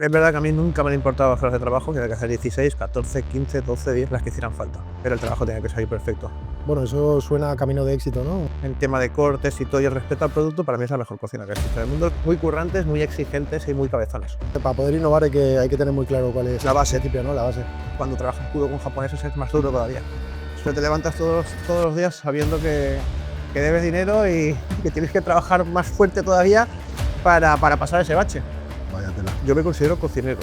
Es verdad que a mí nunca me han importado las horas de trabajo, que había que hacer 16, 14, 15, 12, 10, las que hicieran falta. Pero el trabajo tenía que salir perfecto. Bueno, eso suena a camino de éxito, ¿no? En tema de cortes y todo y el respeto al producto, para mí es la mejor cocina que existe en el mundo. Muy currantes, muy exigentes y muy cabezones. Para poder innovar hay que tener muy claro cuál es La base. el principio, ¿no? La base. Cuando trabajas puro con japoneses es más duro todavía. Pero te levantas todos los días sabiendo que debes dinero y que tienes que trabajar más fuerte todavía para pasar ese bache. Vaya tela. Yo me considero cocinero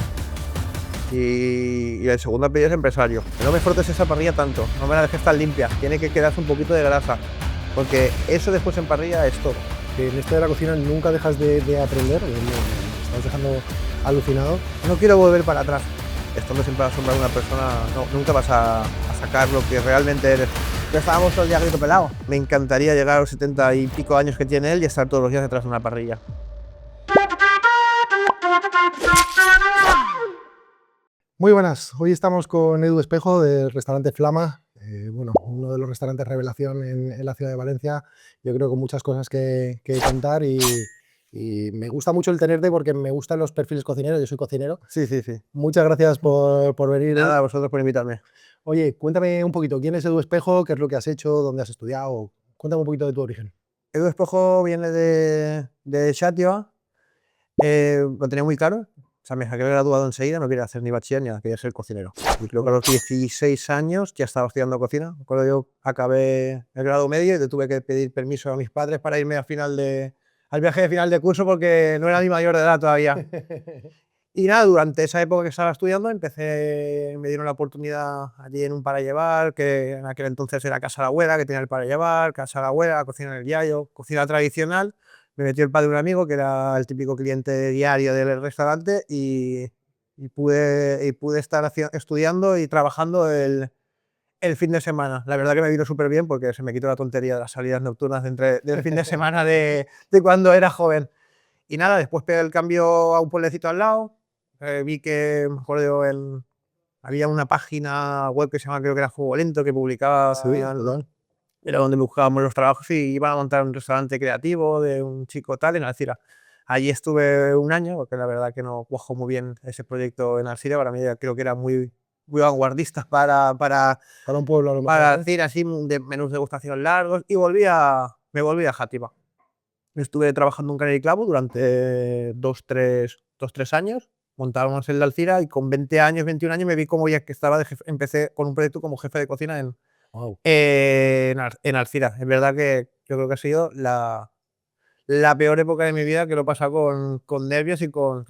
y el segundo apellido es empresario. No me frotes esa parrilla tanto, no me la dejes tan limpia, tiene que quedarse un poquito de grasa, porque eso después en parrilla es todo. Que en esto de la cocina nunca dejas de aprender, me estás dejando alucinado. No quiero volver para atrás. Estando siempre a la sombra de una persona, nunca vas a sacar lo que realmente eres. Ya estábamos todo el día grito pelado. Me encantaría llegar a los 70 y pico años que tiene él y estar todos los días detrás de una parrilla. Muy buenas, hoy estamos con Edu Espejo del restaurante Flama, bueno, uno de los restaurantes revelación en la ciudad de Valencia. Yo creo que con muchas cosas que contar y me gusta mucho el tenerte porque me gustan los perfiles cocineros, yo soy cocinero. Sí. Muchas gracias por venir. Nada, a vosotros por invitarme. Oye, cuéntame un poquito, ¿quién es Edu Espejo? ¿Qué es lo que has hecho? ¿Dónde has estudiado? Cuéntame un poquito de tu origen. Edu Espejo viene de Xàtiva, lo tenía muy claro. O sea, me saqué graduado enseguida, no quería hacer ni bachiller ni nada, quería ser cocinero. Y creo que a los 16 años ya estaba estudiando cocina. Me acuerdo, yo acabé el grado medio y le tuve que pedir permiso a mis padres para irme al viaje de final de curso porque no era ni mayor de edad todavía. Y nada, durante esa época que estaba estudiando me dieron la oportunidad allí en un para llevar, que en aquel entonces era Casa la Abuela, que tenía el para llevar, Casa la Abuela, cocina del Yayo, cocina tradicional. Me metió el padre de un amigo que era el típico cliente diario del restaurante y pude estar estudiando y trabajando el fin de semana. La verdad que me vino súper bien porque se me quitó la tontería de las salidas nocturnas del fin de semana de cuando era joven. Y nada, después pegué el cambio a un pueblecito al lado. Vi que, me acuerdo, había una página web que se llama, creo que era Fuego Lento, que publicaba, era donde buscábamos los trabajos y iban a montar un restaurante creativo de un chico tal en Alcira. Allí estuve un año, porque la verdad que no cuajo muy bien ese proyecto en Alcira. Para mí creo que era muy vanguardista para un pueblo a lo mejor, para Alcira, así, de menús de degustación largos, y me volví a Játiva. Estuve trabajando en Canary Clavo durante 2-3 años. Montábamos el de Alcira y con 20 años, 21 años me vi como ya que estaba de jefe. Empecé con un proyecto como jefe de cocina en Alcira. Es verdad que yo creo que ha sido la peor época de mi vida, que lo he pasado con nervios y con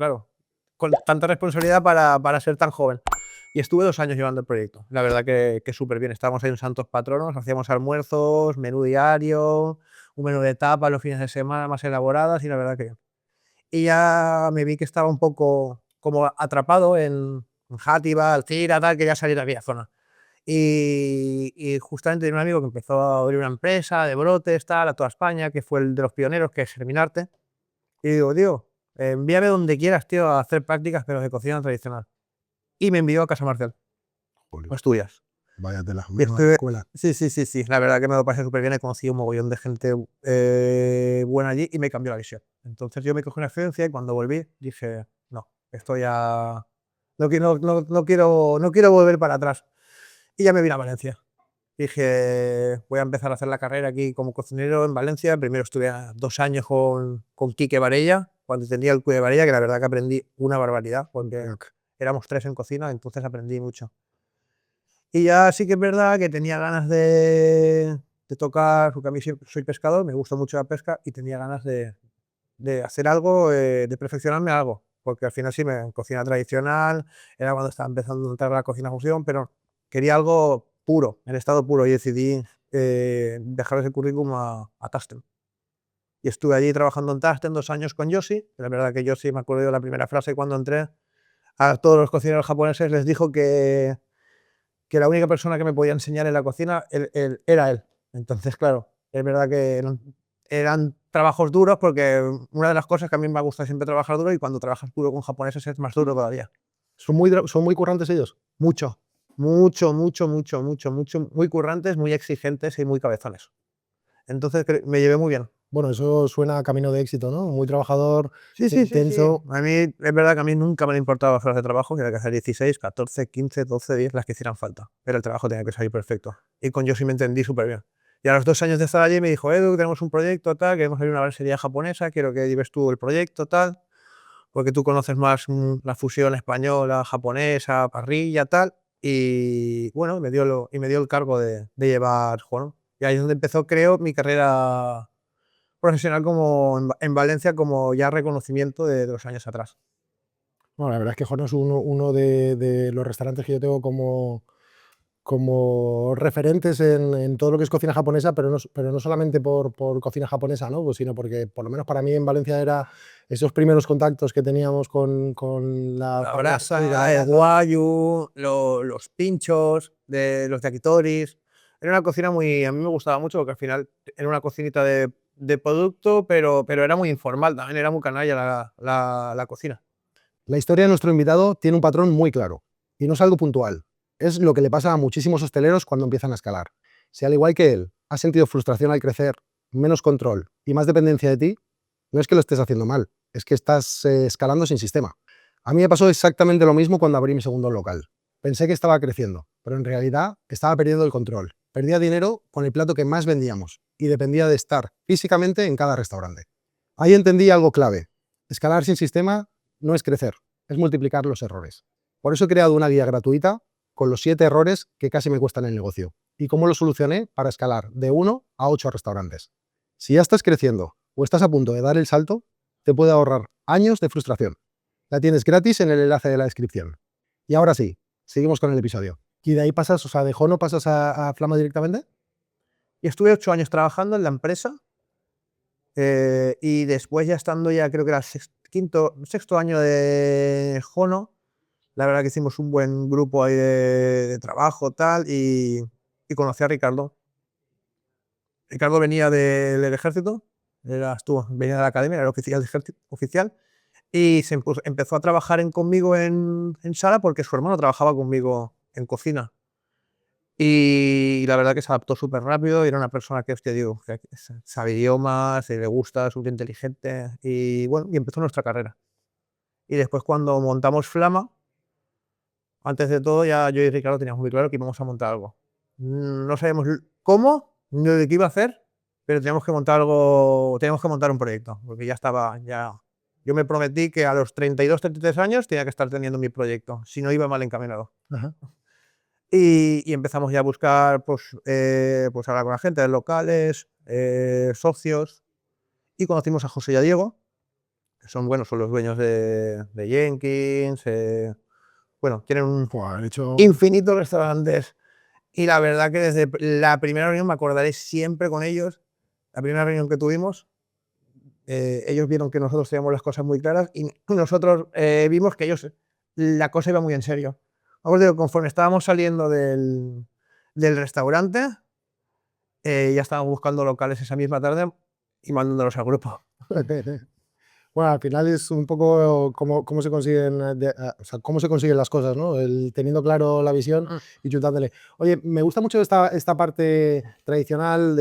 tanta responsabilidad para ser tan joven. Y estuve 2 años llevando el proyecto. La verdad que súper bien. Estábamos ahí en Santos Patronos, hacíamos almuerzos, menú diario, un menú de tapas los fines de semana más elaboradas y la verdad que... Y ya me vi que estaba un poco como atrapado en Játiva, Alcira, tal, que ya salí de aquella zona. Y justamente tenía un amigo que empezó a abrir una empresa de brotes, tal, a toda España, que fue el de los pioneros, que es Germinarte. Y digo, tío, envíame donde quieras, tío, a hacer prácticas, pero de cocina tradicional. Y me envió a Casa Marcial, Asturias. Vaya tela, escuela. Sí, la verdad que me lo pasé súper bien, he conocido un mogollón de gente buena allí y me cambió la visión. Entonces yo me cogí una experiencia y cuando volví dije, no, esto ya... No quiero volver para atrás. Y ya me vine a Valencia. Dije, voy a empezar a hacer la carrera aquí como cocinero en Valencia. Primero estuve 2 años con Quique Varella, cuando tenía el Quique de Varella, que la verdad que aprendí una barbaridad, porque éramos 3 en cocina, entonces aprendí mucho. Y ya sí que es verdad que tenía ganas de tocar, porque a mí soy pescador, me gusta mucho la pesca y tenía ganas de hacer algo, de perfeccionarme algo, porque al final sí, en cocina tradicional, era cuando estaba empezando a entrar a la cocina fusión, pero quería algo puro, en estado puro, y decidí dejar ese currículum a Tasten. Y estuve allí trabajando en Tasten 2 años con Yoshi. La verdad que Yoshi, me acuerdo de la primera frase cuando entré, a todos los cocineros japoneses les dijo que la única persona que me podía enseñar en la cocina era él. Entonces, claro, es verdad que eran trabajos duros, porque una de las cosas que a mí me gusta siempre trabajar duro, y cuando trabajas duro con japoneses es más duro todavía. ¿Son muy currantes ellos? Mucho, muy currantes, muy exigentes y muy cabezones. Entonces me llevé muy bien. Bueno, eso suena a camino de éxito, ¿no? Muy trabajador, Sí, sí, sí, sí. intenso. A mí, es verdad que a mí nunca me han importado las horas de trabajo, que había que hacer 16, 14, 15, 12, 10, las que hicieran falta. Pero el trabajo tenía que salir perfecto. Y con Yoshi me entendí súper bien. Y a los 2 años de estar allí me dijo, Edu, tenemos un proyecto tal, queremos hacer una balsería japonesa, quiero que lleves tú el proyecto tal, porque tú conoces más la fusión española, japonesa, parrilla tal. Y bueno, me dio el cargo de llevar, bueno, y ahí es donde empezó, creo, mi carrera profesional como en Valencia, como ya reconocimiento de los años atrás. Bueno, la verdad es que Jono es uno de los restaurantes que yo tengo como referentes en todo lo que es cocina japonesa, pero no solamente por cocina japonesa, ¿no? Pues sino porque, por lo menos para mí en Valencia, era esos primeros contactos que teníamos con la La parrilla brasa, el japonesa. guayu, los pinchos, de los yakitoris. Era una cocina muy. A mí me gustaba mucho porque al final era una cocinita de producto, pero era muy informal también, era muy canalla la cocina. La historia de nuestro invitado tiene un patrón muy claro, y no es algo puntual. Es lo que le pasa a muchísimos hosteleros cuando empiezan a escalar. Si al igual que él, has sentido frustración al crecer, menos control y más dependencia de ti, no es que lo estés haciendo mal, es que estás escalando sin sistema. A mí me pasó exactamente lo mismo cuando abrí mi segundo local. Pensé que estaba creciendo, pero en realidad estaba perdiendo el control. Perdía dinero con el plato que más vendíamos y dependía de estar físicamente en cada restaurante. Ahí entendí algo clave. Escalar sin sistema no es crecer, es multiplicar los errores. Por eso he creado una guía gratuita con los 7 errores que casi me cuestan el negocio y cómo lo solucioné para escalar de 1 a 8 restaurantes. Si ya estás creciendo o estás a punto de dar el salto, te puede ahorrar años de frustración. La tienes gratis en el enlace de la descripción. Y ahora sí, seguimos con el episodio. ¿Y de ahí pasas, o sea, de Jono pasas a Flama directamente? Y estuve 8 años trabajando en la empresa y después ya estando ya creo que era el sexto año de Jono, la verdad que hicimos un buen grupo ahí de trabajo tal y conocí a Ricardo. Ricardo venía del ejército, venía de la academia, era el oficial, oficial y empezó a trabajar conmigo en sala porque su hermano trabajaba conmigo en cocina. Y la verdad que se adaptó súper rápido y era una persona que, hostia, digo, que sabe idiomas, le gusta, es súper inteligente y bueno, y empezó nuestra carrera. Y después cuando montamos Flama, antes de todo ya yo y Ricardo teníamos muy claro que íbamos a montar algo. No sabíamos cómo, ni de qué iba a hacer, pero teníamos que montar algo, teníamos que montar un proyecto, porque ya estaba, ya... Yo me prometí que a los 32, 33 años tenía que estar teniendo mi proyecto, si no iba mal encaminado. Ajá. Y empezamos ya a buscar, pues hablar con la gente de locales, socios, y conocimos a José y a Diego, que son, bueno, son los dueños de Jenkins, bueno, tienen un Buah, de hecho, infinitos restaurantes. Y la verdad que desde la primera reunión me acordaré siempre con ellos, la primera reunión que tuvimos, ellos vieron que nosotros teníamos las cosas muy claras y nosotros vimos que ellos, la cosa iba muy en serio. Os digo, conforme estábamos saliendo del restaurante, ya estábamos buscando locales esa misma tarde y mandándolos al grupo. bueno, al final es un poco cómo se consiguen, o sea, cómo se consiguen las cosas, ¿no? Teniendo claro la visión Mm. y chutándole. Oye, me gusta mucho esta parte tradicional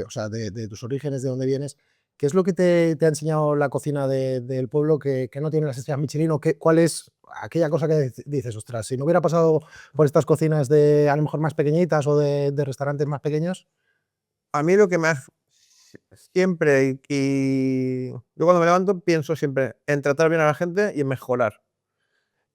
o sea, de tus orígenes, de dónde vienes. ¿Qué es lo que te ha enseñado la cocina del pueblo que no tiene las estrellas Michelin? ¿O cuál es aquella cosa que dices, ostras, si no hubiera pasado por estas cocinas de a lo mejor más pequeñitas o de restaurantes más pequeños? A mí lo que me hace siempre, y yo cuando me levanto pienso siempre en tratar bien a la gente y en mejorar.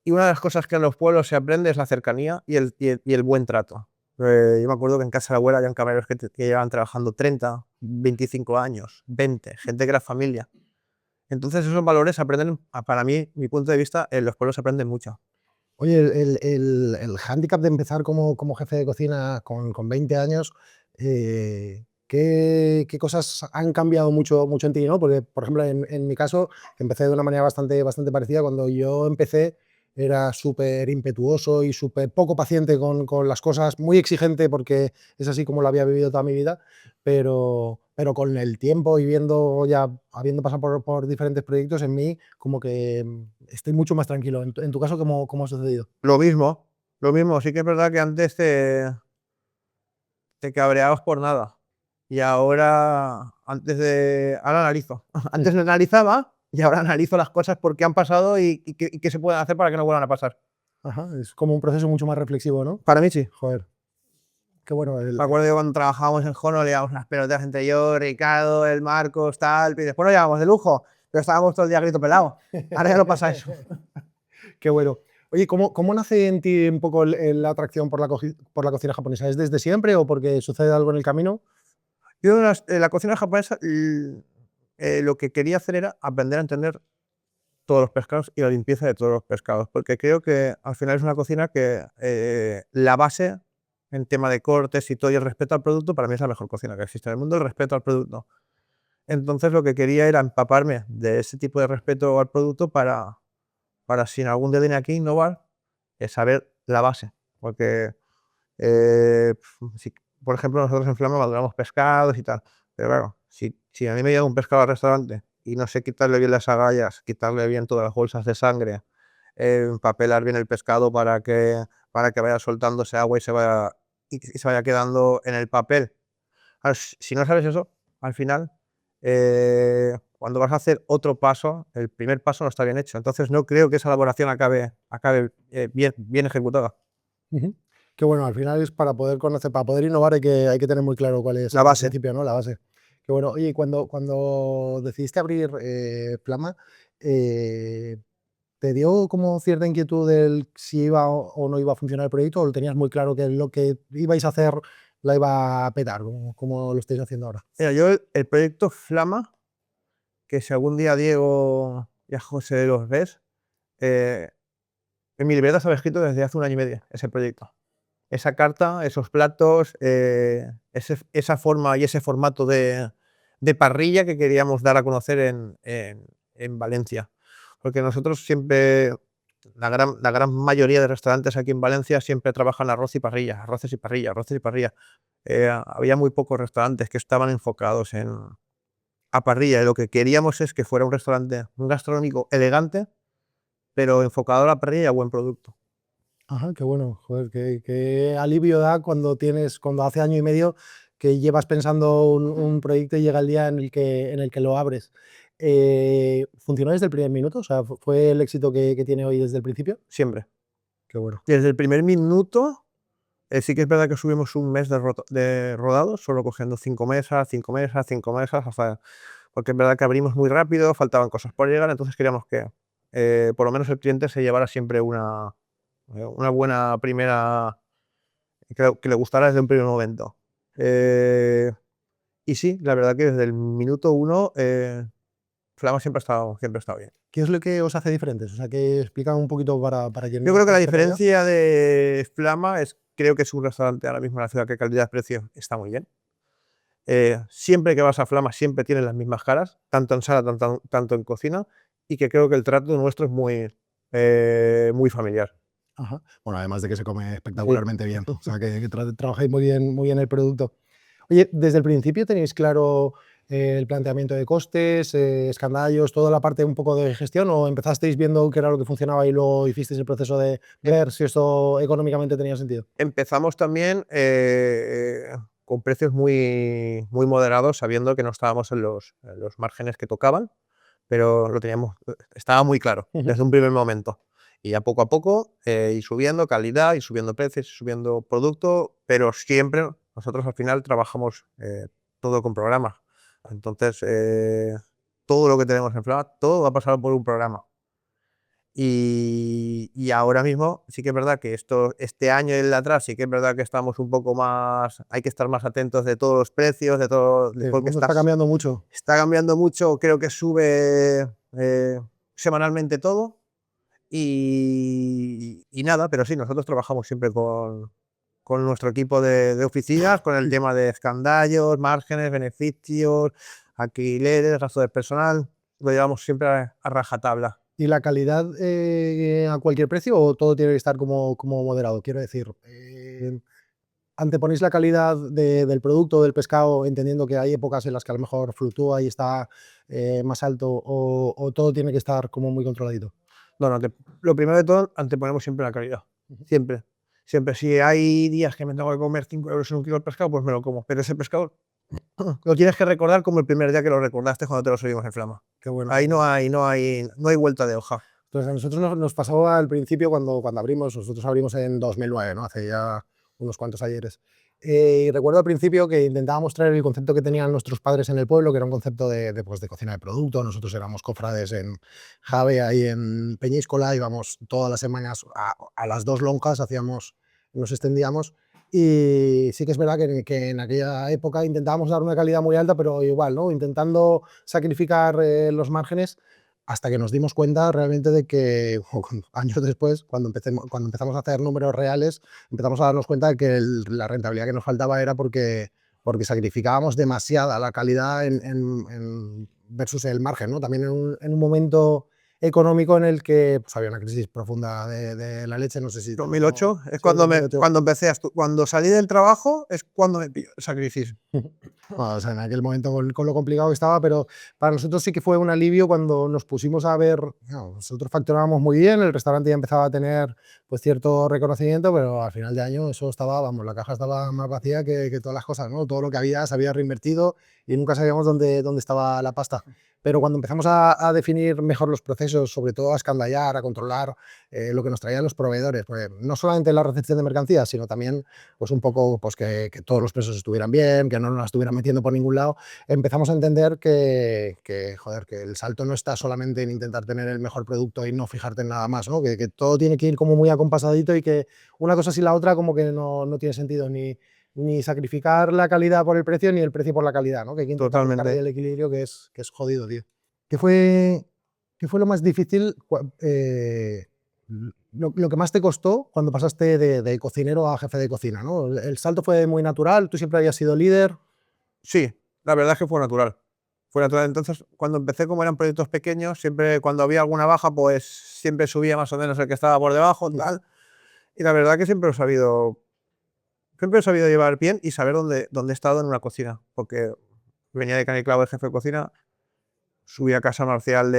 Y una de las cosas que en los pueblos se aprende es la cercanía y el buen trato. Yo me acuerdo que en casa de la abuela habían camareros que llevaban trabajando 30, 25 años, 20, gente que era familia. Entonces esos valores se aprenden, para mí, mi punto de vista, en los pueblos se aprenden mucho. Oye, el hándicap de empezar como jefe de cocina con 20 años, ¿qué cosas han cambiado mucho en ti, no? Porque, por ejemplo, en mi caso, que empecé de una manera bastante parecida. Cuando yo empecé, era súper impetuoso y súper poco paciente con las cosas, muy exigente, porque es así como lo había vivido toda mi vida, pero con el tiempo y viendo ya, habiendo pasado por diferentes proyectos, en mí como que estoy mucho más tranquilo. En tu caso, ¿cómo ha sucedido? Lo mismo, lo mismo. Sí que es verdad que antes te cabreabas por nada. Y ahora ahora analizo. Antes no analizaba y ahora analizo las cosas porque han pasado y qué se pueden hacer para que no vuelvan a pasar. Ajá, es como un proceso mucho más reflexivo, ¿no? Para mí sí. Joder. Qué bueno. Me acuerdo que cuando trabajábamos en Jono leíamos unas pelotas entre yo, Ricardo, el Marcos, tal, y después nos llevábamos de lujo, pero estábamos todo el día grito pelado. Ahora ya no pasa eso. Qué bueno. Oye, ¿cómo nace en ti un poco la atracción por por la cocina japonesa? ¿Es desde siempre o porque sucede algo en el camino? Yo en la cocina japonesa lo que quería hacer era aprender a entender todos los pescados y la limpieza de todos los pescados, porque creo que al final es una cocina que la base en tema de cortes y todo y el respeto al producto para mí es la mejor cocina que existe en el mundo, el respeto al producto. Entonces lo que quería era empaparme de ese tipo de respeto al producto para si en algún día viene aquí innovar, saber la base, porque si, por ejemplo, nosotros en Flama maduramos pescados y tal, pero claro, si a mí me llega un pescado al restaurante y no sé quitarle bien las agallas, quitarle bien todas las bolsas de sangre, empapelar bien el pescado para que vaya soltándose agua y se vaya quedando en el papel. Claro, si no sabes eso, al final, cuando vas a hacer otro paso, el primer paso no está bien hecho. Entonces no creo que esa elaboración acabe bien ejecutada. Ujú. Qué bueno, al final es para poder conocer, para poder innovar hay que tener muy claro cuál es La el base. principio, ¿no? La base. Qué bueno. Oye, y cuando decidiste abrir Flama, ¿te dio como cierta inquietud del si iba o no iba a funcionar el proyecto o lo tenías muy claro que lo que ibais a hacer la iba a petar, como lo estáis haciendo ahora? Mira, yo el proyecto Flama, que si algún día Diego y a José los ves, en mi libreta estaba escrito desde hace 1 año y medio ese proyecto. Esa carta, esos platos, esa forma y ese formato de parrilla que queríamos dar a conocer en Valencia. Porque nosotros siempre, la gran mayoría de restaurantes aquí en Valencia siempre trabajan arroz y parrilla, arroces y parrilla, arroces y parrilla. Había muy pocos restaurantes que estaban enfocados a parrilla y lo que queríamos es que fuera un restaurante, un gastronómico elegante, pero enfocado a la parrilla y a buen producto. Ajá, qué bueno, joder, qué alivio da cuando hace año y medio que llevas pensando un proyecto y llega el día en el que lo abres. ¿Funcionó desde el primer minuto? O sea, ¿fue el éxito que tiene hoy desde el principio? Siempre. Qué bueno. Desde el primer minuto, sí que es verdad que subimos un mes de rodados, solo cogiendo 5 mesas, 5 mesas, 5 mesas, porque es verdad que abrimos muy rápido, faltaban cosas por llegar, entonces queríamos que por lo menos el cliente se llevara siempre una buena primera, que le gustara desde un primer momento. Y sí, la verdad que desde el minuto 1 Flama siempre ha estado bien. ¿Qué es lo que os hace diferentes? O sea, que explica un poquito para quien Yo no creo que la tenga idea. diferencia de Flama creo que es un restaurante ahora mismo en la ciudad que calidad-precio está muy bien. Siempre que vas a Flama siempre tienes las mismas caras, tanto en sala, tanto en cocina, y que creo que el trato nuestro es muy familiar. Ajá. Bueno, además de que se come Sí. espectacularmente bien. O sea, que trabajáis muy bien el producto. Oye, ¿desde el principio tenéis claro el planteamiento de costes, escandallos, toda la parte un poco de gestión, o empezasteis viendo qué era lo que funcionaba y luego hicisteis el proceso de ver si esto económicamente tenía sentido? Empezamos también con precios muy moderados, sabiendo que no estábamos en los márgenes que tocaban, pero estaba muy claro Ujú. desde un primer momento. Y ya poco a poco, y subiendo calidad, y subiendo precios, y subiendo producto, pero siempre nosotros al final trabajamos todo con programas. Entonces, todo lo que tenemos en Flama, todo va a pasar por un programa. Y ahora mismo sí que es verdad que este año y el de atrás sí que es verdad que estamos un poco más, hay que estar más atentos de todos los precios, de todo, El porque mundo está cambiando mucho. está cambiando mucho, creo que sube semanalmente todo y nada, pero sí, nosotros trabajamos siempre con nuestro equipo de oficinas, con el tema de escandallos, márgenes, beneficios, alquileres, gasto de personal, lo llevamos siempre a rajatabla. ¿Y la calidad a cualquier precio o todo tiene que estar como moderado? Quiero decir, anteponéis la calidad del producto, del pescado, entendiendo que hay épocas en las que a lo mejor fluctúa y está más alto, o todo tiene que estar como muy controladito. No, no, lo primero de todo, anteponemos siempre la calidad. Ujú. Siempre. Siempre. Si hay días que me tengo que comer 5 euros en un kilo de pescado, pues me lo como. Pero ese pescado lo tienes que recordar como el primer día que lo recordaste cuando te lo subimos en Flama. Qué bueno. Ahí no hay vuelta de hoja. Entonces, a nosotros nos pasó al principio cuando abrimos, nosotros abrimos en 2009, ¿no? Hace ya unos cuantos ayeres. Y recuerdo al principio que intentábamos traer el concepto que tenían nuestros padres en el pueblo, que era un concepto de cocina de producto. Nosotros éramos cofrades en Jave, ahí en Peñíscola, íbamos todas las semanas a las dos lonjas, nos extendíamos. Y sí que es verdad que en aquella época intentábamos dar una calidad muy alta, pero igual, ¿no? Intentando sacrificar los márgenes, hasta que nos dimos cuenta realmente de que años después, cuando empezamos a hacer números reales, empezamos a darnos cuenta de que la rentabilidad que nos faltaba era porque sacrificábamos demasiada la calidad versus el margen, ¿no? También en un momento económico en el que pues, había una crisis profunda de la leche, no sé si... 2008 es Sí, 2008. cuando empecé cuando salí del trabajo es cuando me pilló el sacrificio. Bueno, o sea, en aquel momento con lo complicado que estaba, pero para nosotros sí que fue un alivio cuando nos pusimos a ver, nosotros facturábamos muy bien, el restaurante ya empezaba a tener pues cierto reconocimiento, pero al final de año eso estaba, vamos, la caja estaba más vacía que todas las cosas, ¿no? Todo lo que había se había reinvertido y nunca sabíamos dónde estaba la pasta. Pero cuando empezamos a definir mejor los procesos, sobre todo a escandallar, a controlar lo que nos traían los proveedores, pues no solamente la recepción de mercancías, sino también pues un poco pues que todos los precios estuvieran bien, que no nos la estuvieran metiendo por ningún lado, empezamos a entender joder, que el salto no está solamente en intentar tener el mejor producto y no fijarte en nada más, ¿no? Que todo tiene que ir como muy acompasadito y que una cosa sin la otra como que no tiene sentido ni sacrificar la calidad por el precio ni el precio por la calidad, ¿no? Que hay que intentar buscar ahí el equilibrio que es jodido, tío. ¿Qué fue lo más difícil, lo que más te costó cuando pasaste de cocinero a jefe de cocina, ¿no? ¿El salto fue muy natural? ¿Tú siempre habías sido líder? Sí, la verdad es que fue natural. Fue natural. Entonces, cuando empecé, como eran proyectos pequeños, siempre cuando había alguna baja, pues siempre subía más o menos el que estaba por debajo, tal. Y la verdad que siempre he sabido llevar bien y saber dónde he estado en una cocina. Porque venía de Caniclavo de jefe de cocina, subí a Casa Marcial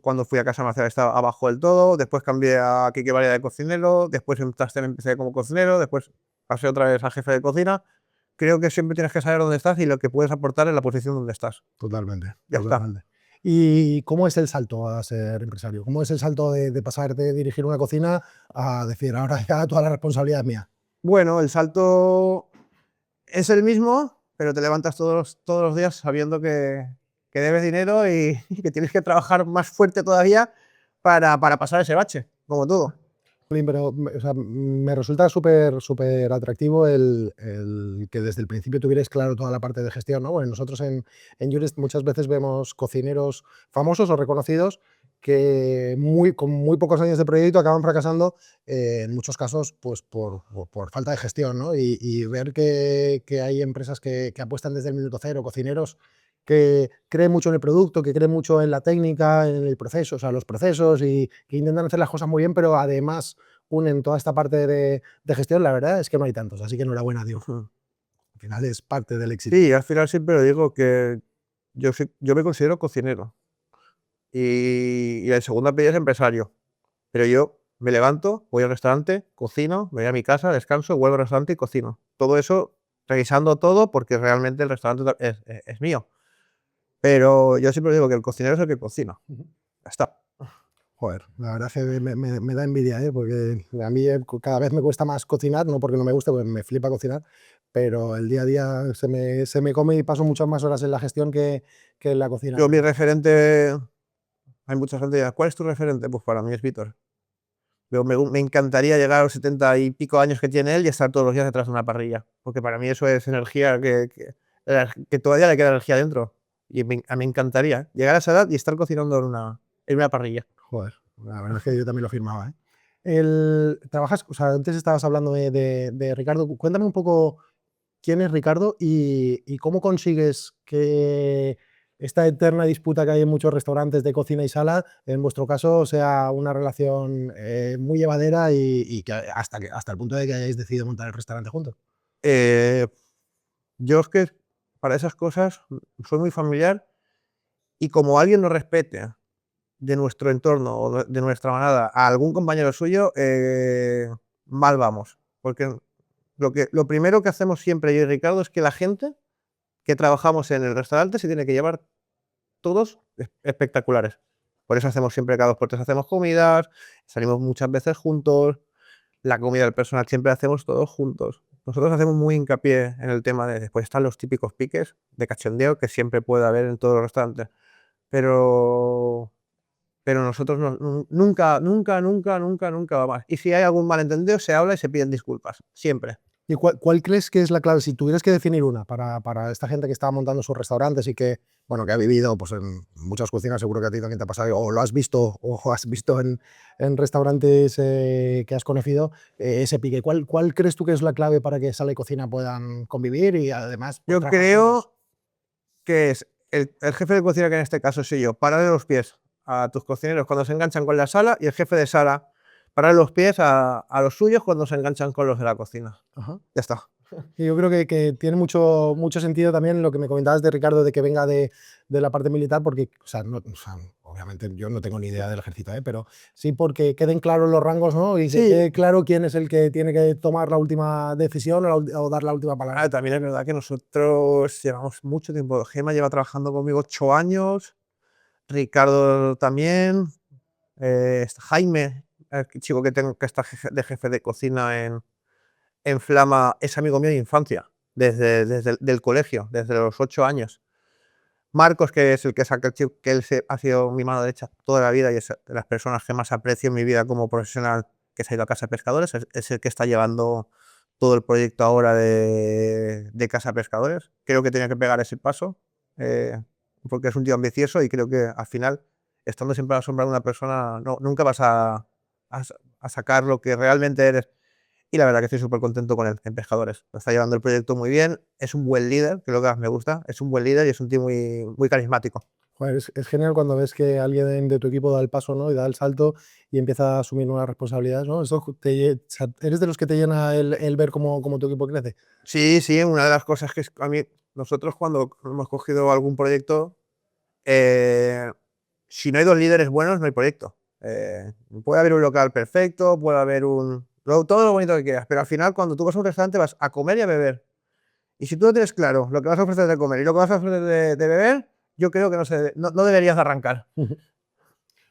cuando fui a Casa Marcial estaba abajo del todo, después cambié a Quique Varia de cocinero, después en Taster empecé como cocinero, después pasé otra vez a jefe de cocina. Creo que siempre tienes que saber dónde estás y lo que puedes aportar en la posición donde estás. Totalmente. Ya está. ¿Y cómo es el salto a ser empresario? ¿Cómo es el salto de pasar de dirigir una cocina a decir, ahora ya toda la responsabilidad es mía? Bueno, el salto es el mismo, pero te levantas todos los días sabiendo que debes dinero y que tienes que trabajar más fuerte todavía para pasar ese bache, como todo. Pero o sea, me resulta súper atractivo el que desde el principio tuvierais claro toda la parte de gestión, ¿no? Bueno, nosotros en Jurist muchas veces vemos cocineros famosos o reconocidos que con muy pocos años de proyecto acaban fracasando, en muchos casos pues por falta de gestión, ¿no? Y ver que hay empresas que apuestan desde el minuto cero, cocineros que creen mucho en el producto, que creen mucho en la técnica, en el proceso, o sea, los procesos y que intentan hacer las cosas muy bien, pero además unen toda esta parte de gestión, la verdad es que no hay tantos, así que enhorabuena, tío. Al final es parte del éxito. Sí, al final siempre lo digo que yo me considero cocinero y el segundo apellido es empresario, pero yo me levanto, voy al restaurante, cocino, me voy a mi casa, descanso, vuelvo al restaurante y cocino. Todo eso revisando todo porque realmente el restaurante es mío. Pero yo siempre digo que el cocinero es el que cocina. Ya está. Joder, la verdad es que me da envidia, ¿eh? Porque a mí cada vez me cuesta más cocinar, no porque no me guste, porque me flipa cocinar, pero el día a día se me come y paso muchas más horas en la gestión que en la cocina. Yo mi referente, hay mucha gente que dice, ¿cuál es tu referente? Pues para mí es Víctor. Me encantaría llegar a los 70 y pico años que tiene él y estar todos los días detrás de una parrilla, porque para mí eso es energía que todavía le queda energía dentro. Y me encantaría llegar a esa edad y estar cocinando en una parrilla. Joder, la verdad es que yo también lo firmaba, ¿eh? Trabajas, o sea, antes estabas hablando de Ricardo. Cuéntame un poco quién es Ricardo y cómo consigues que esta eterna disputa que hay en muchos restaurantes de cocina y sala, en vuestro caso, sea una relación muy llevadera y que hasta el punto de que hayáis decidido montar el restaurante juntos. Eh, yo es que para esas cosas soy muy familiar y como alguien nos respete de nuestro entorno o de nuestra manada a algún compañero suyo, mal vamos. Porque Lo primero que hacemos siempre yo y Ricardo es que la gente que trabajamos en el restaurante se tiene que llevar todos espectaculares. Por eso hacemos siempre cada 2 por 3 hacemos comidas, salimos muchas veces juntos, la comida del personal siempre hacemos todos juntos. Nosotros hacemos muy hincapié en el tema de, después están los típicos piques de cachondeo que siempre puede haber en todos los restaurantes, pero nosotros nunca, nunca, nunca, nunca, nunca va más. Y si hay algún malentendido, se habla y se piden disculpas, siempre. ¿Y cuál crees que es la clave? Si tuvieras que definir una para esta gente que está montando sus restaurantes y que, bueno, que ha vivido pues, en muchas cocinas, seguro que a ti también te ha pasado, o lo has visto en restaurantes que has conocido, ese pique. ¿Cuál crees tú que es la clave para que sala y cocina puedan convivir y además pues, Yo trabajar juntos? creo que es el jefe de cocina, que en este caso soy yo, pararle los pies a tus cocineros cuando se enganchan con la sala, y el jefe de sala pararle los pies a los suyos cuando se enganchan con los de la cocina. Ajá. Ya está. Y yo creo que tiene mucho sentido también lo que me comentabas de Ricardo, de que venga de la parte militar, porque, o sea, obviamente yo no tengo ni idea del ejército, pero sí porque queden claros los rangos, ¿no? Y que Sí, quede claro quién es el que tiene que tomar la última decisión o dar la última palabra. también es verdad que nosotros llevamos mucho tiempo. Gema lleva trabajando conmigo 8 años, Ricardo también, Jaime, el chico que tengo que está de jefe de cocina en Flama, es amigo mío de infancia, desde el del colegio, desde los 8 años. Marcos, que es el que saca el chip, que él ha sido mi mano derecha toda la vida y es de las personas que más aprecio en mi vida como profesional, que se ha ido a Casa de Pescadores, es el que está llevando todo el proyecto ahora de Casa de Pescadores. Creo que tenía que pegar ese paso, porque es un tío ambicioso y creo que al final, estando siempre a la sombra de una persona, nunca vas a sacar lo que realmente eres. Y la verdad que estoy súper contento con él, en Pescadores. Lo está llevando el proyecto muy bien, es un buen líder, que es lo que más me gusta, es un buen líder y es un tío muy, muy carismático. Joder, es genial cuando ves que alguien de tu equipo da el paso, ¿no? Y da el salto y empieza a asumir nuevas responsabilidades, ¿no? O sea, ¿eres de los que te llena el ver cómo tu equipo crece? Sí, sí, una de las cosas que a mí, nosotros cuando hemos cogido algún proyecto, eh, si no hay 2 líderes buenos, no hay proyecto. Puede haber un local perfecto, puede haber todo lo bonito que quieras, pero al final cuando tú vas a un restaurante vas a comer y a beber. Y si tú no tienes claro lo que vas a ofrecer de comer y lo que vas a ofrecer de beber, yo creo que no deberías de arrancar.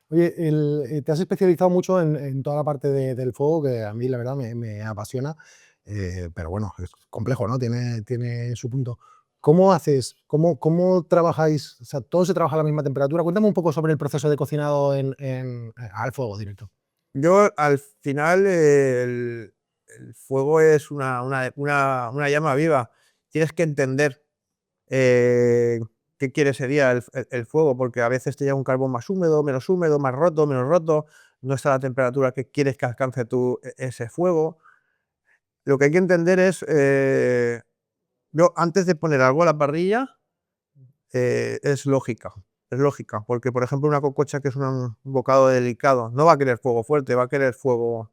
Oye, te has especializado mucho en toda la parte del fuego, que a mí la verdad me apasiona, pero bueno, es complejo, ¿no? Tiene su punto. ¿Cómo haces? ¿Cómo trabajáis? O sea, ¿todo se trabaja a la misma temperatura? Cuéntame un poco sobre el proceso de cocinado al fuego directo. Yo, al final, el fuego es una llama viva. Tienes que entender qué quiere ese día el fuego, porque a veces te llega un carbón más húmedo, más roto, menos roto, no está a la temperatura que quieres que alcance ese fuego. Lo que hay que entender es, yo antes de poner algo a la parrilla, es lógica. Es lógica, porque por ejemplo una cococha, que es un bocado delicado, no va a querer fuego fuerte, va a querer fuego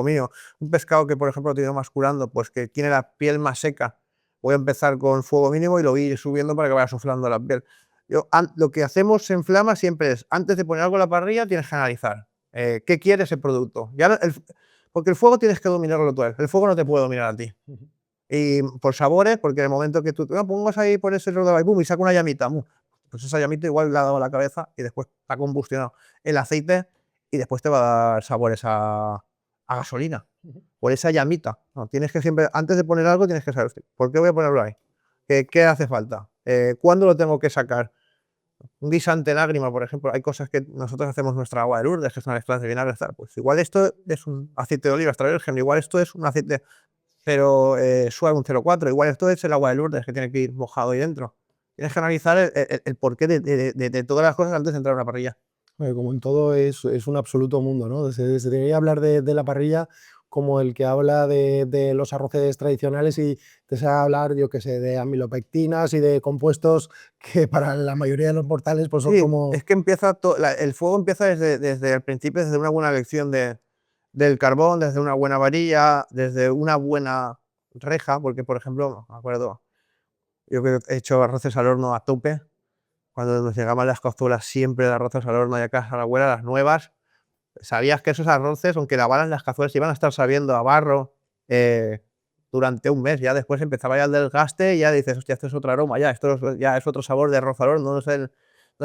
mío. Un pescado que por ejemplo lo tengo más curando, pues que tiene la piel más seca, voy a empezar con fuego mínimo y lo voy a ir subiendo para que vaya suflando la piel. Lo que hacemos en Flama siempre es, antes de poner algo en la parrilla, tienes que analizar qué quiere ese producto. Porque el fuego tienes que dominarlo tú, el fuego no te puede dominar a ti. Y por sabores, porque en el momento que tú pongas ahí por ese rodado y boom, y saca una llamita, pues esa llamita igual le ha dado a la cabeza y después ha combustionado el aceite y después te va a dar sabores a gasolina, por esa llamita. No, tienes que siempre, antes de poner algo, tienes que saber, hostia, ¿por qué voy a ponerlo ahí? ¿Qué hace falta? ¿Cuándo lo tengo que sacar? Un guisante lágrima, por ejemplo, hay cosas que nosotros hacemos nuestra agua de Lourdes, que es una mezcla de vinagre, tal. Pues igual esto es un aceite de oliva extra virgen, igual esto es un aceite pero suave, un 0,4. Igual esto es el agua de Lourdes, que tiene que ir mojado ahí dentro. Tienes que analizar el porqué de todas las cosas antes de entrar a una parrilla. Como en todo es un absoluto mundo, ¿no? Se debería hablar de la parrilla como el que habla de los arroces tradicionales y te sabe hablar, yo qué sé, de amilopectinas y de compuestos que para la mayoría de los mortales pues son Sí, como... es que el fuego empieza desde el principio, desde una buena elección del carbón, desde una buena varilla, desde una buena reja, porque por ejemplo, me acuerdo, yo que he hecho arroces al horno a tope, cuando nos llegaban las cazuelas siempre de arroces al horno y a casa a la abuela, las nuevas, sabías que esos arroces, aunque lavaran las cazuelas, iban a estar sabiendo a barro, durante un mes. Ya después empezaba ya el desgaste y ya dices, hostia, esto es otro aroma, ya es otro sabor de arroz al horno, no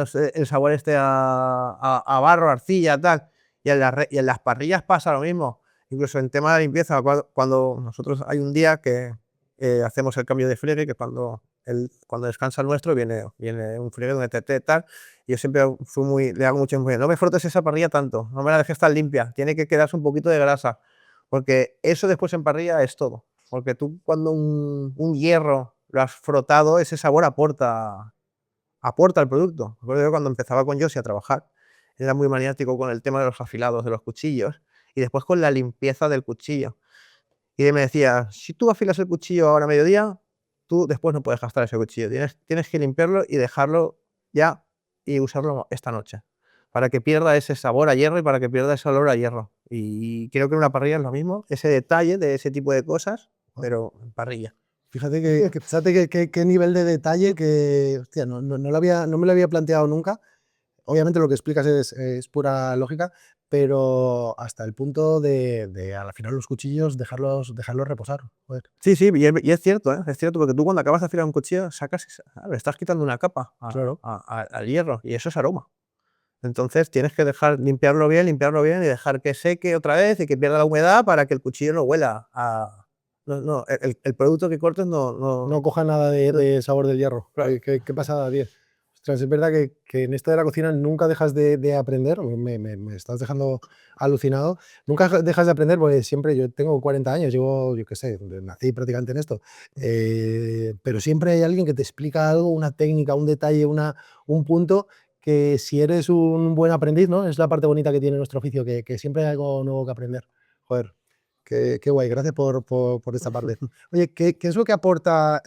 es el sabor este a barro, arcilla, tal. Y en las parrillas pasa lo mismo. Incluso en tema de limpieza, cuando nosotros hay un día que hacemos el cambio de friegue, que cuando descansa el nuestro viene un friegue, un ETT, tal. Y yo siempre le hago mucho énfasis, no me frotes esa parrilla tanto, no me la dejes tan limpia, tiene que quedarse un poquito de grasa, porque eso después en parrilla es todo. Porque tú cuando un hierro lo has frotado, ese sabor aporta al producto. Recuerdo que cuando empezaba con Josie a trabajar, era muy maniático con el tema de los afilados de los cuchillos y después con la limpieza del cuchillo. Y él me decía, si tú afilas el cuchillo ahora a mediodía, tú después no puedes gastar ese cuchillo. Tienes que limpiarlo y dejarlo ya y usarlo esta noche, para que pierda ese sabor a hierro y para que pierda ese olor a hierro. Y creo que en una parrilla es lo mismo, ese detalle de ese tipo de cosas, pero en parrilla. Fíjate qué nivel de detalle que, hostia, no me lo había planteado nunca. Obviamente lo que explicas es pura lógica, pero hasta el punto de al final los cuchillos dejarlos reposar. Joder. Sí, sí, y es cierto, ¿eh? Es cierto, porque tú cuando acabas de afilar un cuchillo, le estás quitando una capa Claro. al hierro, y eso es aroma. Entonces tienes que limpiarlo bien y dejar que seque otra vez y que pierda la humedad para que el cuchillo no huela a... No, el producto que cortes No coja nada de sabor del hierro. Claro. Qué pasada, tío. Ostras, es verdad que en esto de la cocina nunca dejas de aprender. Me estás dejando alucinado. Nunca dejas de aprender porque siempre, yo tengo 40 años, yo qué sé, nací prácticamente en esto. Pero siempre hay alguien que te explica algo, una técnica, un detalle, un punto que si eres un buen aprendiz, ¿no? Es la parte bonita que tiene nuestro oficio, que siempre hay algo nuevo que aprender. Joder. Qué guay, gracias por esta parte. Oye, ¿qué es lo que aporta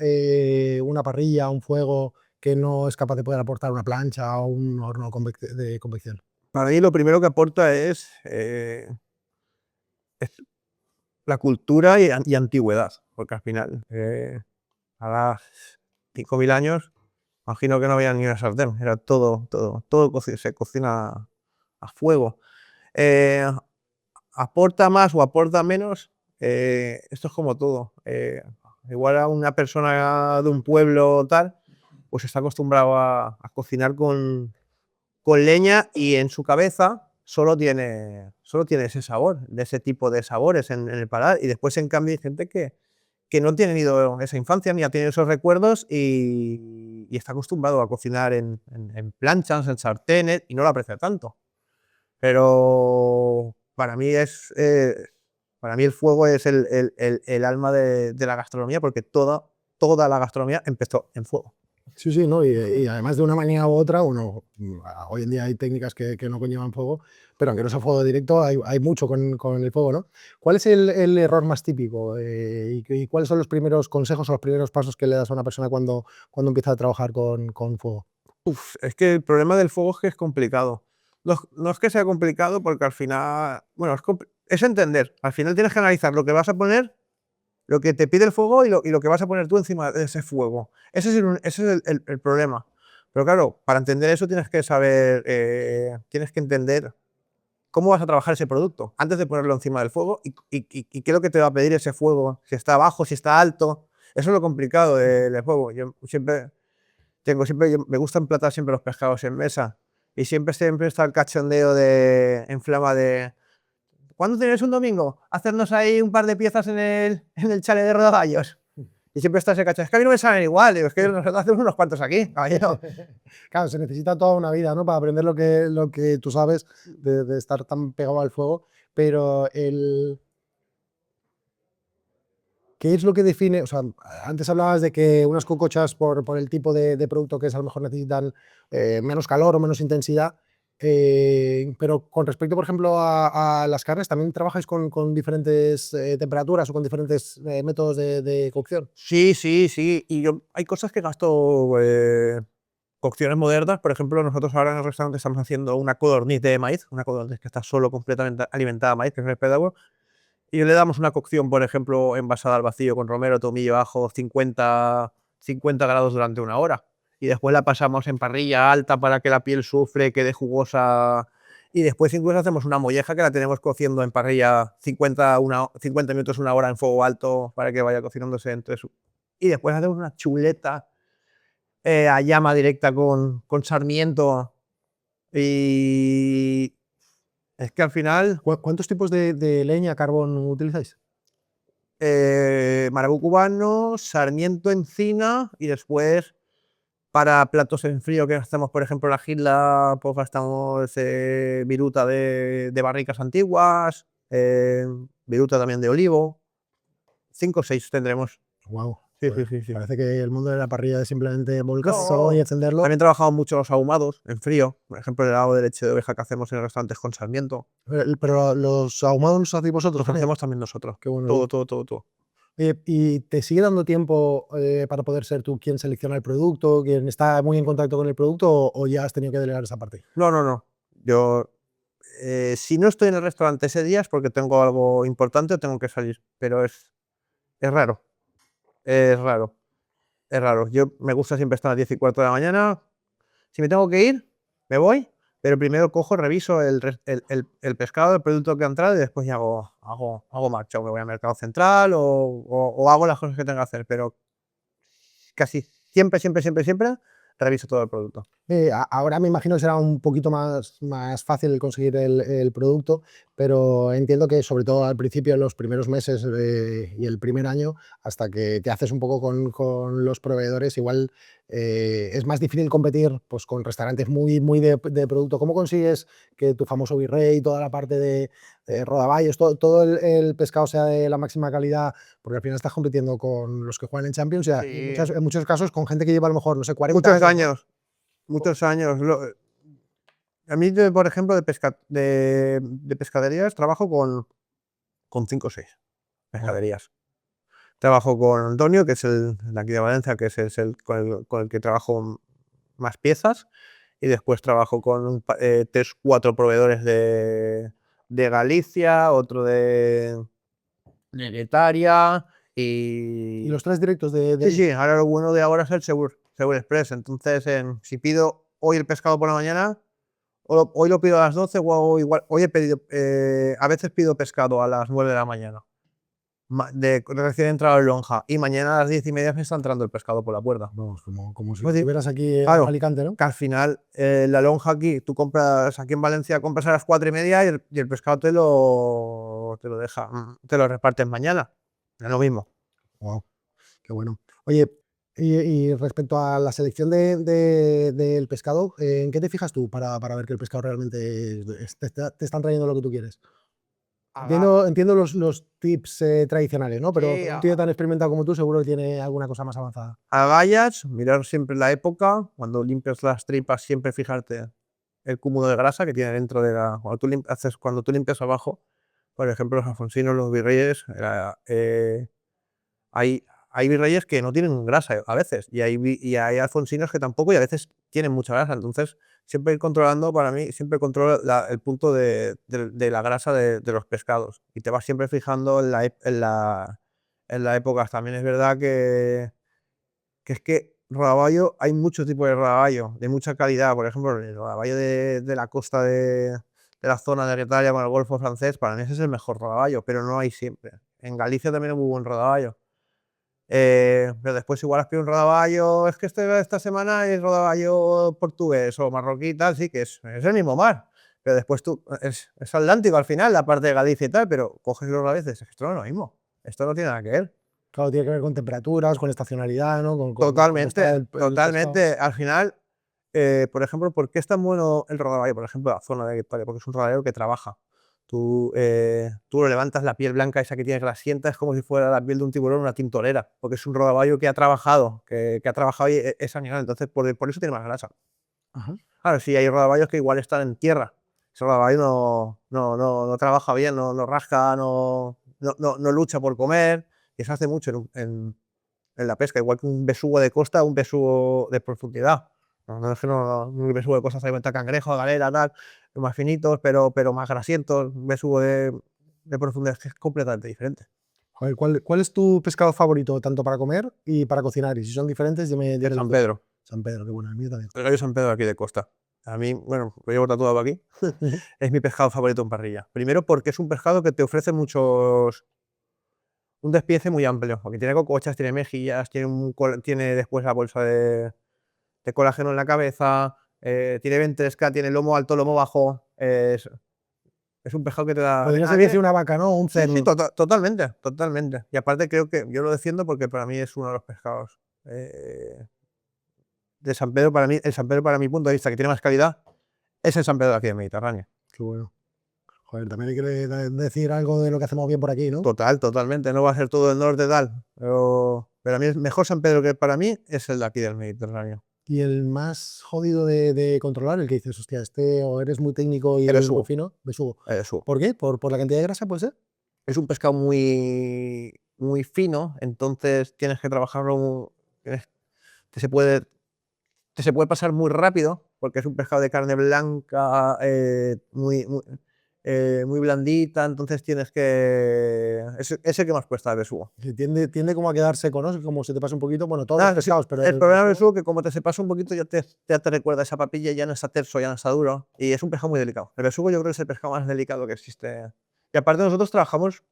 una parrilla, un fuego, que no es capaz de poder aportar una plancha o un horno de convección? Para mí lo primero que aporta es la cultura y antigüedad, porque al final, a 5.000 años, imagino que no había ni una sartén, era todo se cocina a fuego. Eh, ¿Aporta más o aporta menos? Esto es como todo. Igual a una persona de un pueblo tal, pues está acostumbrado a cocinar con leña y en su cabeza solo tiene ese sabor, de ese tipo de sabores en el paladar. Y después, en cambio, hay gente que no ha tenido esa infancia ni ha tenido esos recuerdos y está acostumbrado a cocinar en planchas, en sartenes y no lo aprecia tanto. Pero para mí el fuego es el alma de la gastronomía, porque toda la gastronomía empezó en fuego. Sí, sí, ¿no? Y además de una manera u otra, hoy en día hay técnicas que no conllevan fuego, pero aunque no sea fuego directo, hay mucho con el fuego, ¿no? ¿Cuál es el error más típico? Y cuáles son los primeros consejos o los primeros pasos que le das a una persona cuando empieza a trabajar con fuego? Es que el problema del fuego es que es complicado. No es que sea complicado, porque al final, bueno, es entender. Al final tienes que analizar lo que vas a poner, lo que te pide el fuego y lo que vas a poner tú encima de ese fuego. Ese es el problema. Pero claro, para entender eso tienes que saber, tienes que entender cómo vas a trabajar ese producto antes de ponerlo encima del fuego y qué es lo que te va a pedir ese fuego, si está bajo, si está alto. Eso es lo complicado del fuego. Me gusta emplatar siempre los pescados en mesa y siempre está el cachondeo en Flama de ¿cuándo tienes un domingo? Hacernos ahí un par de piezas en el chalet de rodaballos. Y siempre está ese cachondeo, es que a mí no me salen igual, digo, es que nosotros hacemos unos cuantos aquí, caballero. Claro, se necesita toda una vida, ¿no? Para aprender lo que tú sabes de estar tan pegado al fuego, pero ¿qué es lo que define? O sea, antes hablabas de que unas cocochas, por el tipo de producto que es, a lo mejor necesitan menos calor o menos intensidad, pero con respecto, por ejemplo, a las carnes, ¿también trabajáis con diferentes temperaturas o con diferentes métodos de cocción? Sí, sí, sí, y hay cosas que gasto cocciones modernas. Por ejemplo, nosotros ahora en el restaurante estamos haciendo una codorniz de maíz, una codorniz que está solo completamente alimentada a maíz, que es el espectáculo, y le damos una cocción, por ejemplo, envasada al vacío con romero, tomillo, ajo, 50 grados durante 1 hora. Y después la pasamos en parrilla alta para que la piel sufre, quede jugosa Y después incluso hacemos una molleja que la tenemos cociendo en parrilla 50 minutos, una hora en fuego alto para que vaya cocinándose entre su... Y después hacemos una chuleta a llama directa con sarmiento. Y es que al final, ¿Cuántos tipos de leña, carbón utilizáis? marabú cubano, sarmiento, encina, y después para platos en frío que hacemos, por ejemplo, la gilda, pues gastamos viruta de barricas antiguas, viruta también de olivo. 5 o 6 tendremos. Wow. Sí, sí, sí, sí. Parece que el mundo de la parrilla es simplemente volcarlo No. y encenderlo. También trabajamos mucho los ahumados en frío, por ejemplo, el helado de leche de oveja que hacemos en restaurantes con sarmiento. Pero los ahumados los hacéis vosotros. Los hacemos también nosotros. Qué bueno. Todo, todo, todo, todo. ¿Y te sigue dando tiempo para poder ser tú quien selecciona el producto, quien está muy en contacto con el producto, o ya has tenido que delegar esa parte? No, no, no. Yo, si no estoy en el restaurante ese día es porque tengo algo importante o tengo que salir, pero es raro. Es raro. Es raro. Yo me gusta siempre estar a las 10:15 de la mañana. Si me tengo que ir, me voy, pero primero cojo, reviso el pescado, el producto que ha entrado y después ya hago marcha. O me voy al mercado central o hago las cosas que tengo que hacer, pero casi siempre, siempre, siempre, siempre reviso todo el producto. Ahora me imagino que será un poquito más fácil el conseguir el producto, pero entiendo que sobre todo al principio, en los primeros meses y el primer año, hasta que te haces un poco con los proveedores, igual es más difícil competir pues, con restaurantes muy de producto. ¿Cómo consigues que tu famoso virrey, toda la parte de rodaballos, todo el pescado sea de la máxima calidad? Porque al final estás compitiendo con los que juegan en Champions, o sea, Sí. en muchos casos con gente que lleva a lo mejor, no sé, 40 Muchos años, ¿no? años, muchos años. A mí, por ejemplo, de pescaderías, trabajo con 5 o 6 pescaderías. Trabajo con Antonio, que es el de aquí de Valencia, que es el con el que trabajo más piezas, y después trabajo con 3, 4 proveedores de Galicia, otro de Getaria, Y y los 3 directos de sí, sí, ahora lo bueno de ahora es el Segur Express. Entonces, si pido hoy el pescado por la mañana, hoy lo pido a las 12 o igual, hoy he pedido, a veces pido pescado a las 9 de la mañana, de recién entrado en Lonja, y mañana a las 10:30 me está entrando el pescado por la puerta. Vamos, como si Pues sí, estuvieras aquí en claro, Alicante, ¿no? que al final la lonja aquí, tú compras aquí en Valencia, compras a las 4:30 y el pescado te lo deja, te lo repartes mañana. Es lo mismo. Wow, qué bueno. Oye, y respecto a la selección del pescado, ¿en qué te fijas tú para ver que el pescado realmente te están trayendo lo que tú quieres? Entiendo los tips tradicionales, ¿no? Pero Sí, un tío tan experimentado como tú seguro que tiene alguna cosa más avanzada. agallas, mirar siempre la época, cuando limpias las tripas siempre fijarte el cúmulo de grasa que tiene dentro de la... Cuando tú limpias abajo, por ejemplo, los alfonsinos, los virreyes, hay virreyes que no tienen grasa a veces, y hay alfonsinos que tampoco, y a veces tienen mucha grasa. Entonces, siempre ir controlando, para mí, siempre controlo el punto de la grasa de los pescados, y te vas siempre fijando en la época. También es verdad que es que rodaballo, hay muchos tipos de rodaballo, de mucha calidad. Por ejemplo, el rodaballo de la costa de la zona de Getaria con el Golfo francés, para mí ese es el mejor rodaballo, pero no hay siempre. En Galicia también hay muy buen rodaballo. Pero después igual has pedido un rodaballo, es que esta semana es rodaballo portugués o marroquí y tal, sí, que es el mismo mar. Pero después es Atlántico al final, la parte de Galicia y tal, pero coges los veces, es que esto no es lo mismo. Esto no tiene nada que ver. Claro, tiene que ver con temperaturas, con estacionalidad, ¿no? Con cómo Totalmente, está el pescado. totalmente. Al final, por ejemplo, ¿por qué es tan bueno el rodaballo? Por ejemplo, la zona de Victoria, porque es un rodaballo que trabaja. Tú lo levantas, la piel blanca esa que tiene grasienta, es como si fuera la piel de un tiburón, una tintorera, porque es un rodaballo que ha trabajado, que ha trabajado y es animal, entonces por eso tiene más grasa. Ajá. Claro, sí, hay rodaballos que igual están en tierra. Ese rodaballo no trabaja bien, no rasca, no lucha por comer, y eso hace mucho en la pesca, igual que un besugo de costa, un besugo de profundidad. No es que un besugo de costa se alimenta cangrejo, galera, tal, más finitos, pero más grasientos. Un besugo de profundidad es completamente diferente. Joder, ¿cuál es tu pescado favorito, tanto para comer y para cocinar? Y si son diferentes, dime El los San tuyos. Pedro, San Pedro, qué bueno, el mío también. el gallo San Pedro aquí de costa. A mí, bueno, lo llevo tatuado aquí. Ujú. Es mi pescado favorito en parrilla. Primero porque es un pescado que te ofrece un despiece muy amplio, porque tiene cocochas, tiene mejillas, tiene después la bolsa de colágeno en la cabeza, tiene ventresca, tiene lomo alto, lomo bajo. Es un pescado que te da. Podría servirse una vaca, ¿no? Un Sí, sí, cerdo. totalmente, totalmente. Y aparte creo que yo lo defiendo porque para mí es uno de los pescados de San Pedro. Para mí, el San Pedro, para mi punto de vista, que tiene más calidad, es el San Pedro de aquí del Mediterráneo. Qué bueno. Joder, también hay que decir algo de lo que hacemos bien por aquí, ¿no? Totalmente. No va a ser todo el norte tal. Pero a mí el mejor San Pedro que para mí es el de aquí del Mediterráneo. Y el más jodido de controlar, el que dices, hostia, o eres muy técnico y El eres muy besugo. fino, besugo. El besugo. ¿Por qué? ¿Por la cantidad de grasa, puede ser? Es un pescado muy, muy fino, entonces tienes que trabajarlo. Te se puede pasar muy rápido, porque es un pescado de carne blanca, muy blandita, entonces tienes que. Es el que más cuesta el besugo. Que tiende como a quedar seco, ¿no? Como se te pasa un poquito, bueno, todos los Nada, sí, pescados, pero el el problema del besugo, besugo es que como te se pasa un poquito, ya te recuerda esa papilla, ya no está terso, ya no está duro, y es un pescado muy delicado. El besugo yo creo que es el pescado más delicado que existe. Y aparte nosotros trabajamos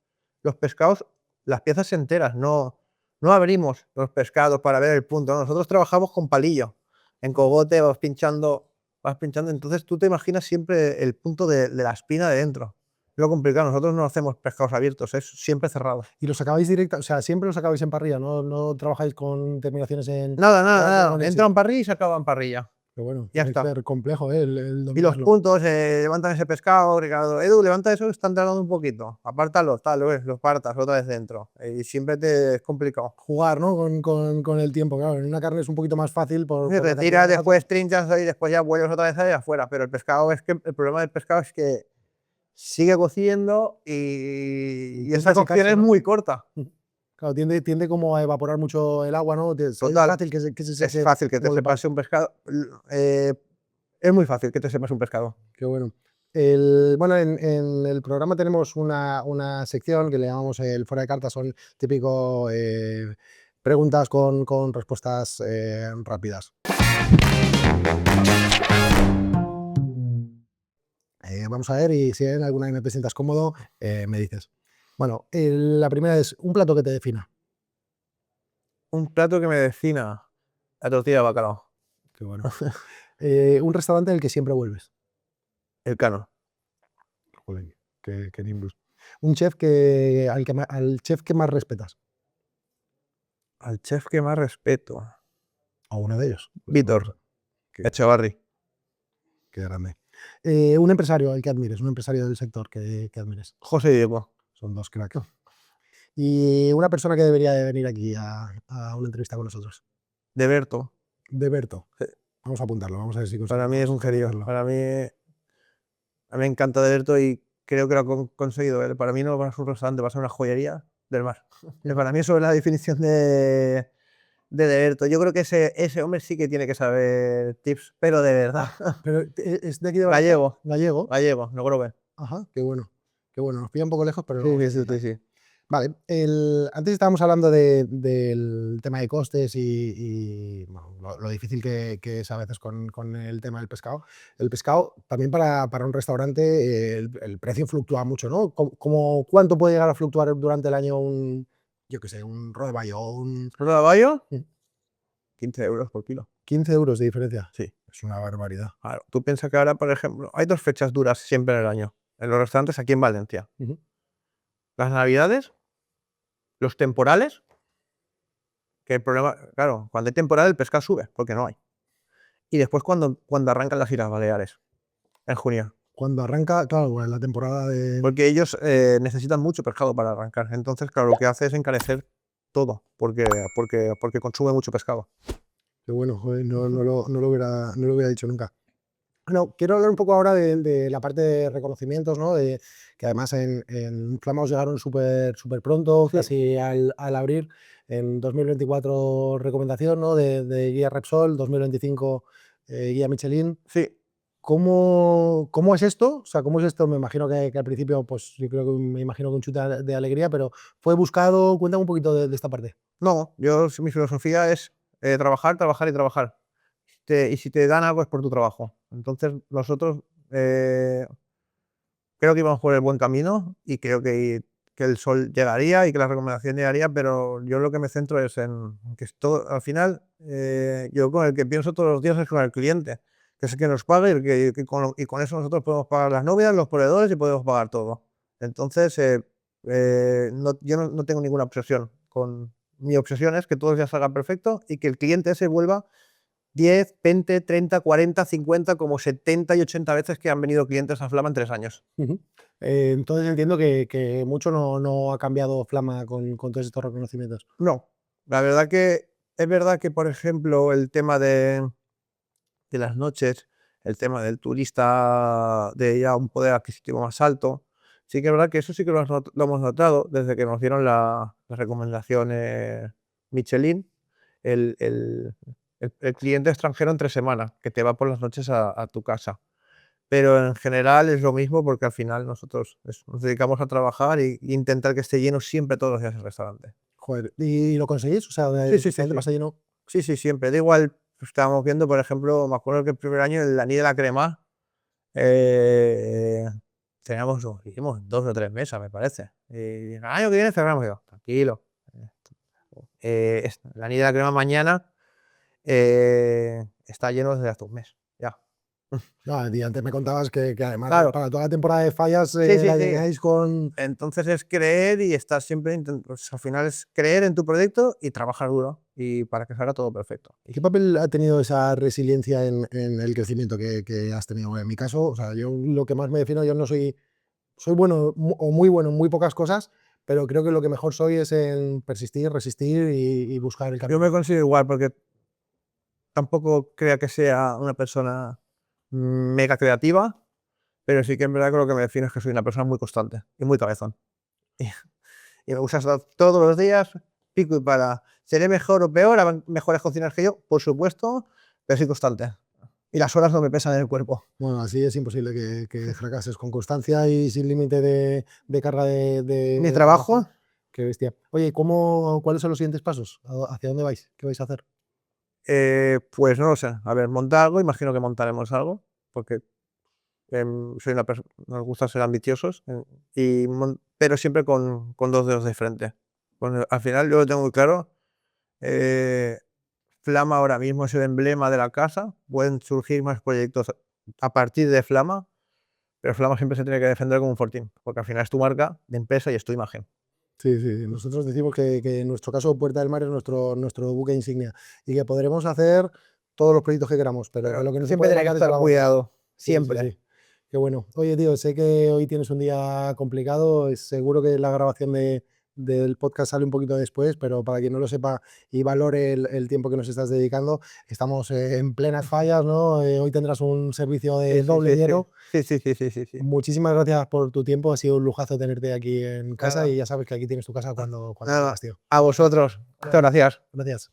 los pescados, las piezas enteras, no abrimos los pescados para ver el punto, no, nosotros trabajamos con palillo. En cogote vas pinchando, entonces tú te imaginas siempre el punto de la espina de dentro. Es lo complicado, nosotros no hacemos pescados abiertos, es siempre cerrado. y los acabáis directa, o sea, siempre los acabáis en parrilla, no trabajáis con terminaciones en Nada, con leche. entra en parrilla y se acaba en parrilla. Pero bueno, Ya tiene que está. ser complejo, el Y los dominarlo. puntos, levantan ese pescado, Ricardo. Edu, levanta eso que están tardando un poquito. Apártalo, tal, los partas otra vez dentro. Y siempre es complicado. Jugar, ¿no? Con el tiempo, claro. En una carne es un poquito más fácil por la cantidad Retiras, de grasa. después trinchas y después ya vuelves otra vez ahí afuera. Pero el pescado es que el problema del pescado es que sigue cociendo y Intenta esa cocción secarse, es ¿no? muy corta. Claro, tiende como a evaporar mucho el agua, ¿no? Es Total, fácil que se es seque fácil que te como los sepase un pescado. eh, es muy fácil que te sepas un pescado. Qué bueno. Bueno, en el programa tenemos una sección que le llamamos el fuera de cartas, son típico preguntas con respuestas rápidas. Vamos a ver y si hay alguna que no te sientas cómodo, me dices. Bueno, la primera es un plato que te defina. Un plato que me defina, la tortilla de bacalao, Qué bueno. Un restaurante del que siempre vuelves. el cano. Joder, qué nimbus. Un chef al chef que más respetas. Al chef que más respeto, A uno de ellos. Víctor Qué, Echevarri. qué grande. Un empresario al que admires, un empresario del sector que admires. José Diego. Son dos cracks. Y una persona que debería de venir aquí a una entrevista con nosotros. De Berto. De Berto. Sí. Vamos a apuntarlo, vamos a ver si Para mí es un genio. hacerlo. A mí me encanta De Berto y creo que lo ha conseguido él. Para mí no va a ser un restaurante, va a ser una joyería del mar. Para mí eso es la definición de Berto. Yo creo que ese hombre sí que tiene que saber tips, pero de verdad. Pero es de aquí de Valencia. Gallego. Gallego. Gallego, no creo que. Ajá, qué bueno. Qué bueno. Nos pilla un poco lejos, pero Sí, lo vamos a sí, sí, intentar. sí. Vale, antes estábamos hablando del tema de costes y, bueno, lo difícil que es a veces con el tema del pescado. El pescado, también para un restaurante, el precio fluctúa mucho, ¿no? ¿Cuánto puede llegar a fluctuar durante el año yo qué sé, un rodaballo o ¿Roda de Bayo? Mm. 15 euros por kilo. 15 euros de diferencia? Sí. Es una barbaridad. Claro, tú piensas que ahora, por ejemplo, hay dos fechas duras siempre en el año, en los restaurantes aquí en Valencia. Ujú. Las navidades, los temporales, que el problema, claro, cuando hay temporal el pescado sube, porque no hay. Y después cuando arrancan las Islas Baleares, en junio. Cuando arranca, claro, bueno, la temporada de... Porque ellos necesitan mucho pescado para arrancar. Entonces, claro, lo que hace es encarecer todo, porque consume mucho pescado. Qué bueno, joder, no lo hubiera dicho nunca. Bueno, quiero hablar un poco ahora de la parte de reconocimientos, ¿no? Que además en Flama os llegaron súper pronto, casi al abrir. En 2024 recomendación, ¿no? De guía Repsol, 2025 guía Michelin. Sí, ¿Cómo es esto? O sea, ¿cómo es esto? Me imagino que al principio, pues yo creo que me imagino que un chute de alegría, pero ¿fue buscado? Cuéntame un poquito de esta parte. no, mi filosofía es trabajar, trabajar y trabajar. Y si te dan algo es por tu trabajo. Entonces nosotros creo que íbamos por el buen camino y creo que el sol llegaría y que la recomendación llegaría, pero yo lo que me centro es en que esto, al final, yo con el que pienso todos los días es con el cliente, que es el que nos paga y con eso nosotros podemos pagar las nóminas, los proveedores y podemos pagar todo. Entonces, yo no tengo ninguna obsesión. Mi obsesión es que todo ya salga perfecto y que el cliente se vuelva 10, 20, 30, 40, 50, como 70 y 80 veces que han venido clientes a Flama en 3 años. Entonces entiendo que mucho no ha cambiado Flama con todos estos reconocimientos. No, la verdad que es verdad que, por ejemplo, el tema de las noches, el tema del turista de ya un poder adquisitivo más alto, sí que es verdad que eso sí que lo hemos notado desde que nos dieron las recomendaciones Michelin, el cliente extranjero entre semana, que te va por las noches a tu casa. Pero en general es lo mismo porque al final nosotros nos dedicamos a trabajar e intentar que esté lleno siempre todos los días el restaurante. Joder, ¿y lo conseguís? O sea, Sí, sí, sí, ¿realmente sí. pasa lleno? Sí, sí, siempre. Da igual, estábamos viendo, por ejemplo, me acuerdo que el primer año el Aní de la Crema, hicimos 2 o 3 mesas, me parece. Y el año que viene cerramos. Yo, tranquilo. El Aní de la Crema mañana está lleno desde hace un mes, ya. No, y antes me contabas que además Claro. para toda la temporada de fallas Sí, sí, la sí. llenáis con... Entonces es creer y estar siempre, pues, al final es creer en tu proyecto y trabajar duro y para que salga todo perfecto. ¿Qué papel ha tenido esa resiliencia en el crecimiento que has tenido? En mi caso, o sea, yo lo que más me defino, yo no soy bueno o muy bueno en muy pocas cosas, pero creo que lo que mejor soy es en persistir, resistir y buscar el Yo camino. me considero igual porque tampoco creo que sea una persona mega creativa, pero sí que en verdad creo que me defino es que soy una persona muy constante y muy cabezón. Y, y me gusta estar todos los días, pico y para. ¿Seré mejor o peor? ¿Habrá mejores cocineros que yo? Por supuesto, pero soy constante. Y las horas no me pesan en el cuerpo. Bueno, así es imposible que fracases con constancia y sin límite de carga Mi de trabajo, trabajo. Qué bestia. Oye, ¿cuáles son los siguientes pasos? ¿Hacia dónde vais? ¿Qué vais a hacer? pues no lo sé. A ver, montar algo, imagino que montaremos algo, porque nos gusta ser ambiciosos, pero siempre con 2 dedos de frente. Al final yo lo tengo muy claro. Flama ahora mismo es el emblema de la casa. Pueden surgir más proyectos a partir de Flama, pero Flama siempre se tiene que defender como un fortín, porque al final es tu marca de empresa y es tu imagen. Sí, sí, sí. Nosotros decimos que en nuestro caso Puerta del Mar es nuestro buque insignia y que podremos hacer todos los proyectos que queramos, pero que lo que no se Siempre puede tiene que matar es estar el amor. cuidado, Sí, sí, siempre. sí. Qué bueno. Oye, tío, sé que hoy tienes un día complicado. Seguro que la grabación del podcast sale un poquito después, pero para quien no lo sepa y valore el tiempo que nos estás dedicando, estamos en plenas fallas, ¿no? Hoy tendrás un servicio de Sí, sí, doble sí, dinero. sí, sí, sí, sí, sí, sí. Muchísimas gracias por tu tiempo. Ha sido un lujazo tenerte aquí en casa Nada, y ya sabes que aquí tienes tu casa cuando nada. quieras, tío. A vosotros. Muchas gracias. Gracias.